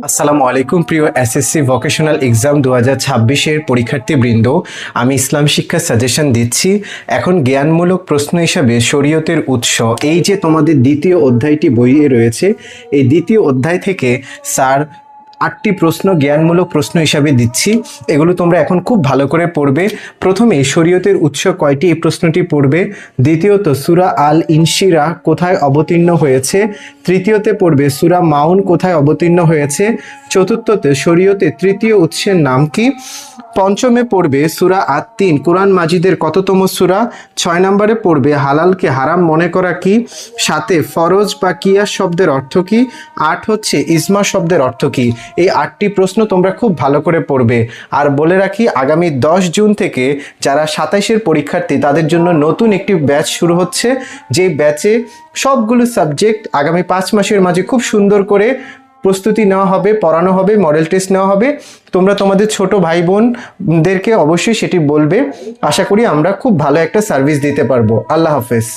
আসসালামু আলাইকুম প্রিয় এসএসসি ভোকেশনাল এক্সাম 2026-এর পরীক্ষার্থীবৃন্দ, আমি ইসলাম শিক্ষা সাজেশন দিচ্ছি। এখন জ্ঞানমূলক প্রশ্ন হিসাবে শরীয়তের উৎস, এই যে তোমাদের দ্বিতীয় অধ্যায়টি বইয়ে রয়েছে, এই দ্বিতীয় অধ্যায় থেকে স্যার 8টি প্রশ্ন জ্ঞানমূলক প্রশ্ন হিসাবে দিচ্ছি। এগুলো তোমরা এখন খুব ভালো করে পড়বে। প্রথমে শরীয়তের উৎস কয়টি, এই প্রশ্নটি পড়বে। দ্বিতীয়ত সূরা আল ইনশিরা কোথায় অবতীর্ণ হয়েছে। তৃতীয়তে পড়বে সূরা মাউন কোথায় অবতীর্ণ হয়েছে। চতুর্থতে শরীয়তের তৃতীয় উৎসের নাম কি। পঞ্চমে পড়বে সূরা আত-তিন কোরআন মাজিদের কততম সূরা। 6 নম্বরে পড়বে হালালকে হারাম মনে করা কি। 7 ফরজ বা কিয়াস শব্দের অর্থ কি। 8 হচ্ছে ইজমা শব্দের অর্থ কি। এই 8টি প্রশ্ন তোমরা খুব ভালো করে পড়বে। আর বলে রাখি, আগামী 10 জুন থেকে যারা 27-এর পরীক্ষার্থী তাদের জন্য নতুন একটি ব্যাচ শুরু হচ্ছে, যে ব্যাচে সবগুলো সাবজেক্ট আগামী 5 মাসের মাঝে খুব সুন্দর করে প্রস্তুতি নেওয়া হবে, পড়ানো হবে, মডেল টেস্ট নেওয়া হবে। তোমরা তোমাদের ছোট ভাই বোনদেরকে অবশ্যই সেটি বলবে। আশা করি আমরা খুব ভালো একটা সার্ভিস দিতে পারবো। আল্লাহ হাফেজ।